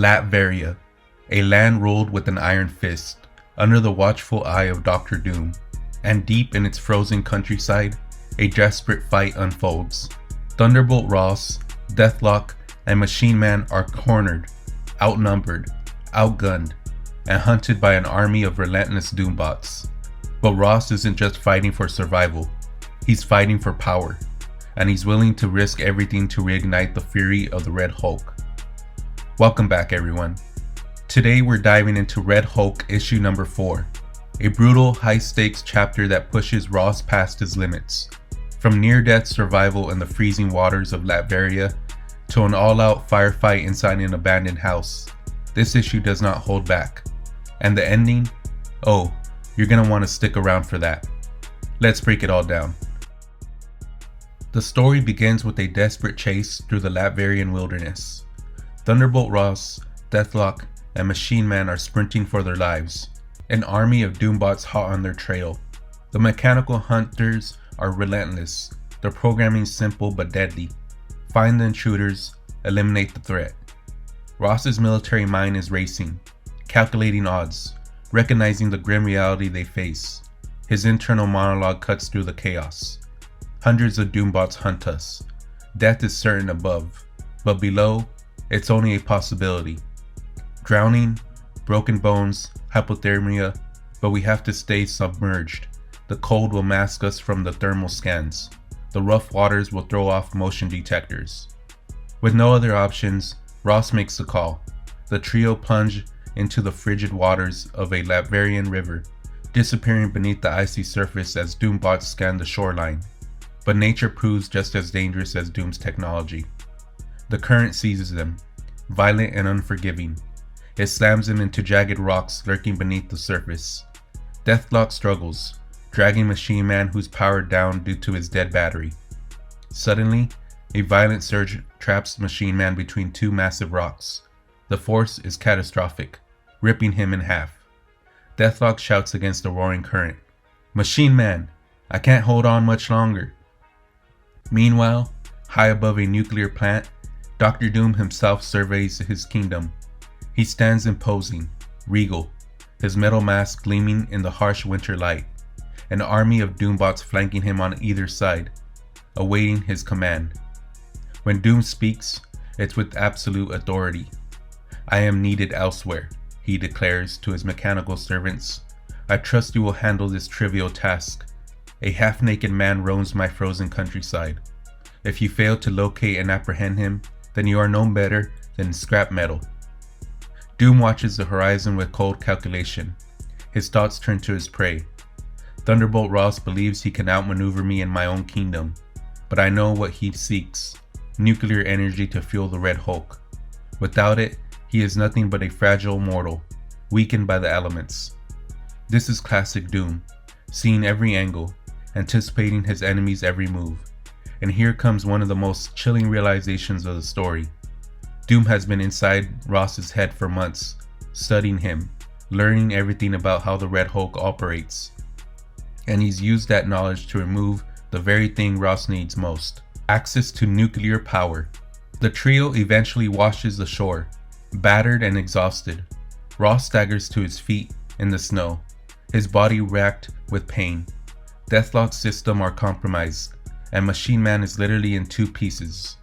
Latveria, a land ruled with an iron fist, under the watchful eye of Dr. Doom, and deep in its frozen countryside, a desperate fight unfolds. Thunderbolt Ross, Deathlok, and Machine Man are cornered, outnumbered, outgunned, and hunted by an army of relentless Doombots. But Ross isn't just fighting for survival, he's fighting for power, and he's willing to risk everything to reignite the fury of the Red Hulk. Welcome back, everyone. Today we're diving into Red Hulk issue number 4, a brutal, high-stakes chapter that pushes Ross past his limits. From near-death survival in the freezing waters of Latveria to an all-out firefight inside an abandoned house, this issue does not hold back. And the ending? Oh, you're gonna want to stick around for that. Let's break it all down. The story begins with a desperate chase through the Latverian wilderness. Thunderbolt Ross, Deathlok, and Machine Man are sprinting for their lives, an army of Doombots hot on their trail. The mechanical hunters are relentless, their programming simple but deadly. Find the intruders, eliminate the threat. Ross's military mind is racing, calculating odds, recognizing the grim reality they face. His internal monologue cuts through the chaos. Hundreds of Doombots hunt us. Death is certain above, but below, it's only a possibility. Drowning, broken bones, hypothermia, but we have to stay submerged. The cold will mask us from the thermal scans. The rough waters will throw off motion detectors. With no other options, Ross makes the call. The trio plunge into the frigid waters of a Latverian river, disappearing beneath the icy surface as Doombots scan the shoreline. But nature proves just as dangerous as Doom's technology. The current seizes them, violent and unforgiving. It slams them into jagged rocks lurking beneath the surface. Deathlok struggles, dragging Machine Man, who's powered down due to his dead battery. Suddenly, a violent surge traps Machine Man between two massive rocks. The force is catastrophic, ripping him in half. Deathlok shouts against the roaring current, "Machine Man, I can't hold on much longer." Meanwhile, high above a nuclear plant, Dr. Doom himself surveys his kingdom. He stands imposing, regal, his metal mask gleaming in the harsh winter light, an army of Doombots flanking him on either side, awaiting his command. When Doom speaks, it's with absolute authority. "I am needed elsewhere," he declares to his mechanical servants. "I trust you will handle this trivial task. A half-naked man roams my frozen countryside. If you fail to locate and apprehend him, then you are no better than scrap metal." Doom watches the horizon with cold calculation. His thoughts turn to his prey. Thunderbolt Ross believes he can outmaneuver me in my own kingdom, but I know what he seeks: nuclear energy to fuel the Red Hulk. Without it, he is nothing but a fragile mortal, weakened by the elements. This is classic Doom, seeing every angle, anticipating his enemy's every move. And here comes one of the most chilling realizations of the story. Doom has been inside Ross's head for months, studying him, learning everything about how the Red Hulk operates. And he's used that knowledge to remove the very thing Ross needs most: access to nuclear power. The trio eventually washes ashore, battered and exhausted. Ross staggers to his feet in the snow, his body racked with pain. Deathlok's systems are compromised, and Machine Man is literally in two pieces.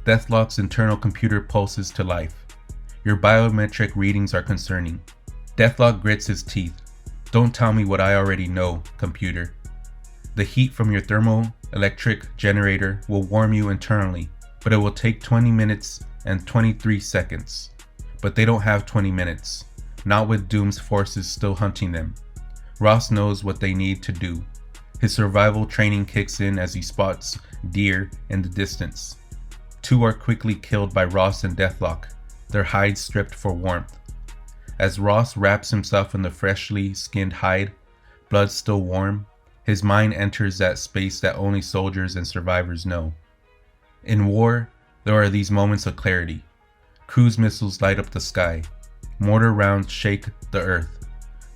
Deathlok's internal computer pulses to life. "Your biometric readings are concerning." Deathlok grits his teeth. "Don't tell me what I already know, computer. The heat from your thermoelectric generator will warm you internally, but it will take 20 minutes and 23 seconds. But they don't have 20 minutes, not with Doom's forces still hunting them. Ross knows what they need to do. His survival training kicks in as he spots deer in the distance. Two are quickly killed by Ross and Deathlok, their hides stripped for warmth. As Ross wraps himself in the freshly skinned hide, blood still warm, his mind enters that space that only soldiers and survivors know. In war, there are these moments of clarity. Cruise missiles light up the sky. Mortar rounds shake the earth.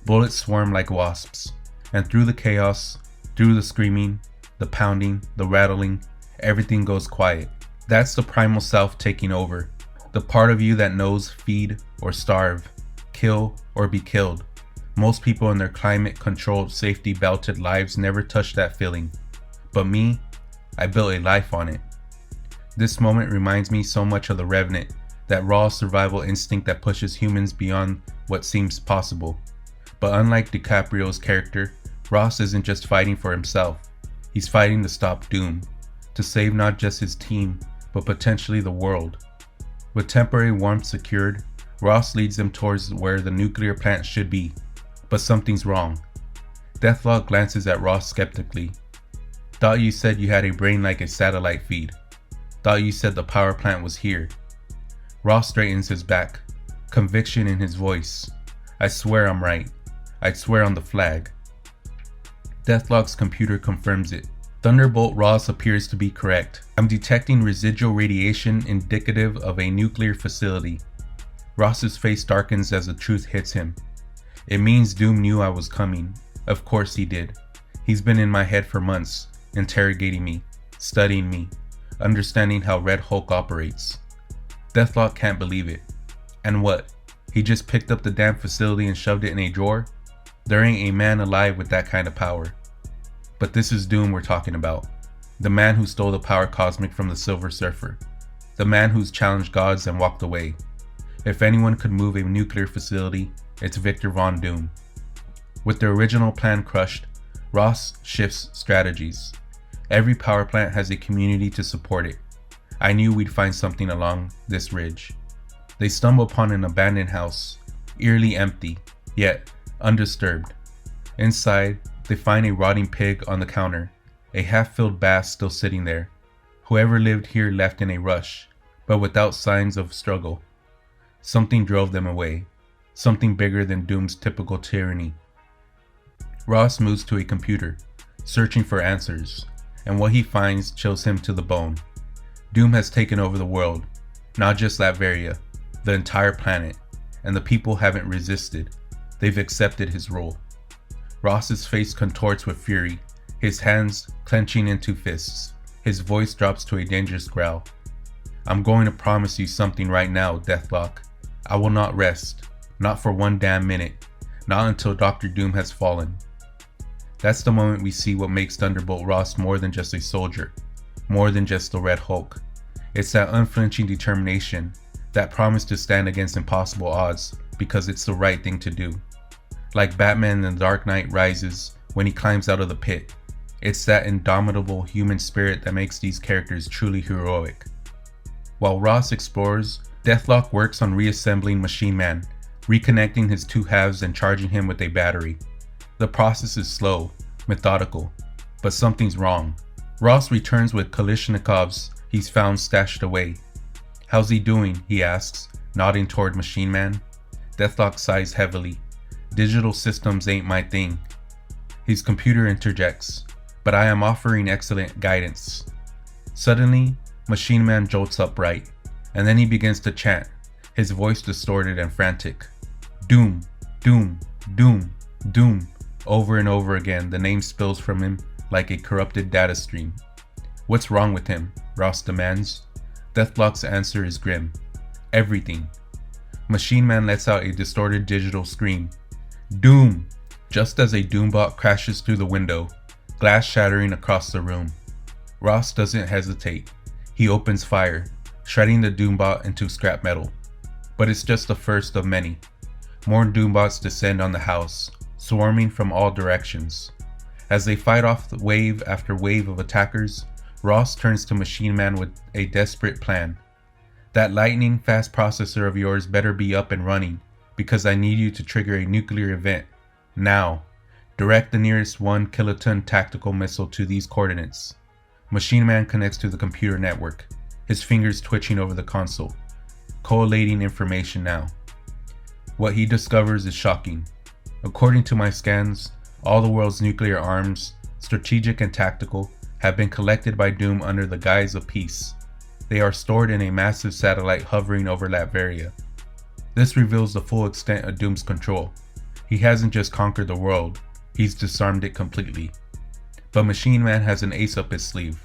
Bullets swarm like wasps. And through the chaos, through the screaming, the pounding, the rattling, everything goes quiet. That's the primal self taking over. The part of you that knows feed or starve, kill or be killed. Most people in their climate-controlled, safety-belted lives never touch that feeling. But me, I built a life on it. This moment reminds me so much of The Revenant, that raw survival instinct that pushes humans beyond what seems possible. But unlike DiCaprio's character, Ross isn't just fighting for himself. He's fighting to stop Doom, to save not just his team, but potentially the world. With temporary warmth secured, Ross leads them towards where the nuclear plant should be. But something's wrong. Deathlok glances at Ross skeptically. Thought you said you had a brain like a satellite feed. Thought you said the power plant was here. Ross straightens his back, conviction in his voice. I swear I'm right. I swear on the flag. Deathlok's computer confirms it. Thunderbolt Ross appears to be correct. I'm detecting residual radiation indicative of a nuclear facility. Ross's face darkens as the truth hits him. It means Doom knew I was coming. Of course he did. He's been in my head for months, interrogating me, studying me, understanding how Red Hulk operates. Deathlok can't believe it. And what? He just picked up the damn facility and shoved it in a drawer? There ain't a man alive with that kind of power. But this is Doom we're talking about. The man who stole the power cosmic from the Silver Surfer. The man who's challenged gods and walked away. If anyone could move a nuclear facility, it's Victor Von Doom. With the original plan crushed, Ross shifts strategies. Every power plant has a community to support it. I knew we'd find something along this ridge. They stumble upon an abandoned house, eerily empty, yet undisturbed. Inside, they find a rotting pig on the counter, a half-filled bass still sitting there. Whoever lived here left in a rush, but without signs of struggle. Something drove them away, something bigger than Doom's typical tyranny. Ross moves to a computer, searching for answers, and what he finds chills him to the bone. Doom has taken over the world, not just Latveria, the entire planet, and the people haven't resisted. They've accepted his role. Ross's face contorts with fury, his hands clenching into fists. His voice drops to a dangerous growl. I'm going to promise you something right now, Deathlok. I will not rest, not for one damn minute, not until Dr. Doom has fallen. That's the moment we see what makes Thunderbolt Ross more than just a soldier, more than just the Red Hulk. It's that unflinching determination, that promise to stand against impossible odds because it's the right thing to do. Like Batman in The Dark Knight Rises when he climbs out of the pit. It's that indomitable human spirit that makes these characters truly heroic. While Ross explores, Deathlok works on reassembling Machine Man, reconnecting his two halves and charging him with a battery. The process is slow, methodical, but something's wrong. Ross returns with Kalashnikovs he's found stashed away. How's he doing? He asks, nodding toward Machine Man. Deathlok sighs heavily. Digital systems ain't my thing. His computer interjects, but I am offering excellent guidance. Suddenly, Machine Man jolts upright, and then he begins to chant, his voice distorted and frantic. Doom, Doom, Doom, Doom. Over and over again, the name spills from him like a corrupted data stream. What's wrong with him? Ross demands. Deathlok's answer is grim. Everything. Machine Man lets out a distorted digital scream. Doom! Just as a Doombot crashes through the window, glass shattering across the room. Ross doesn't hesitate. He opens fire, shredding the Doombot into scrap metal. But it's just the first of many. More Doombots descend on the house, swarming from all directions. As they fight off wave after wave of attackers, Ross turns to Machine Man with a desperate plan. That lightning fast processor of yours better be up and running, because I need you to trigger a nuclear event. Now. Direct the nearest 1 kiloton tactical missile to these coordinates. Machine Man connects to the computer network, his fingers twitching over the console, collating information now. What he discovers is shocking. According to my scans, all the world's nuclear arms, strategic and tactical, have been collected by Doom under the guise of peace. They are stored in a massive satellite hovering over Latveria. This reveals the full extent of Doom's control. He hasn't just conquered the world, he's disarmed it completely. But Machine Man has an ace up his sleeve.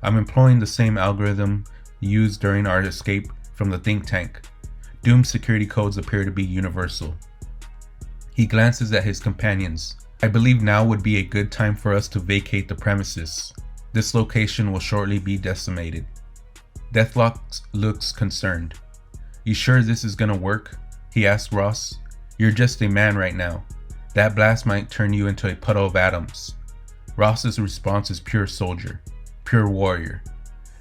I'm employing the same algorithm used during our escape from the think tank. Doom's security codes appear to be universal. He glances at his companions. I believe now would be a good time for us to vacate the premises. This location will shortly be decimated. Deathlok looks concerned. You sure this is gonna work? He asks Ross. You're just a man right now. That blast might turn you into a puddle of atoms. Ross's response is pure soldier, pure warrior.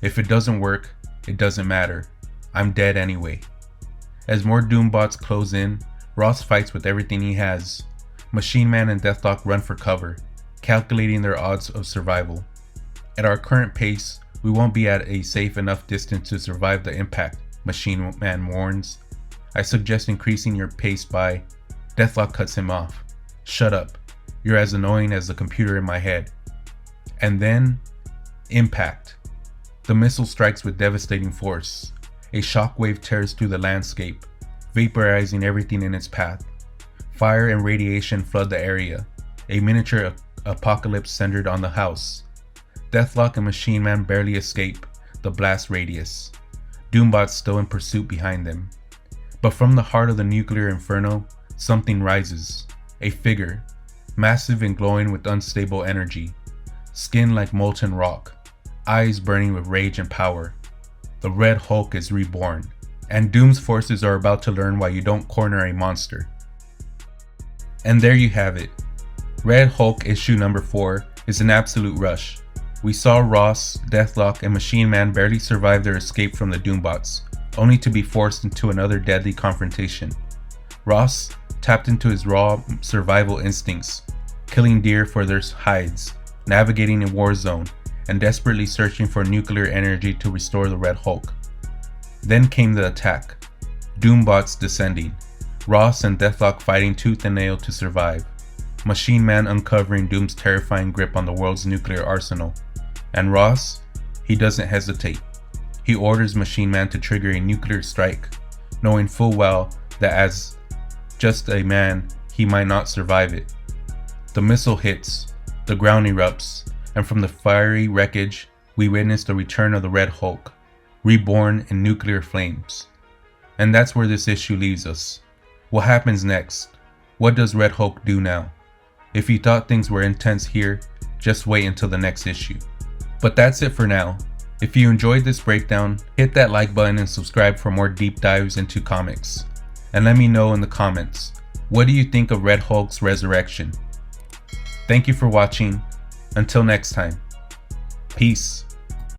If it doesn't work, it doesn't matter. I'm dead anyway. As more Doombots close in, Ross fights with everything he has. Machine Man and Deathlok run for cover, calculating their odds of survival. At our current pace, we won't be at a safe enough distance to survive the impact, Machine Man warns. I suggest increasing your pace by... Deathlok cuts him off. Shut up. You're as annoying as the computer in my head. And then... impact. The missile strikes with devastating force. A shockwave tears through the landscape, vaporizing everything in its path. Fire and radiation flood the area, a miniature apocalypse centered on the house. Deathlok and Machine Man barely escape the blast radius, Doombots still in pursuit behind them. But from the heart of the nuclear inferno, something rises. A figure, massive and glowing with unstable energy, skin like molten rock, eyes burning with rage and power. The Red Hulk is reborn, and Doom's forces are about to learn why you don't corner a monster. And there you have it. Red Hulk issue number 4 is an absolute rush. We saw Ross, Deathlok, and Machine Man barely survive their escape from the Doombots, only to be forced into another deadly confrontation. Ross tapped into his raw survival instincts, killing deer for their hides, navigating a war zone, and desperately searching for nuclear energy to restore the Red Hulk. Then came the attack. Doombots descending, Ross and Deathlok fighting tooth and nail to survive, Machine Man uncovering Doom's terrifying grip on the world's nuclear arsenal. And Ross? He doesn't hesitate. He orders Machine Man to trigger a nuclear strike, knowing full well that as just a man, he might not survive it. The missile hits, the ground erupts, and from the fiery wreckage, we witness the return of the Red Hulk, reborn in nuclear flames. And that's where this issue leaves us. What happens next? What does Red Hulk do now? If you thought things were intense here, just wait until the next issue. But that's it for now. If you enjoyed this breakdown, hit that like button and subscribe for more deep dives into comics. And let me know in the comments, what do you think of Red Hulk's resurrection? Thank you for watching. Until next time. Peace.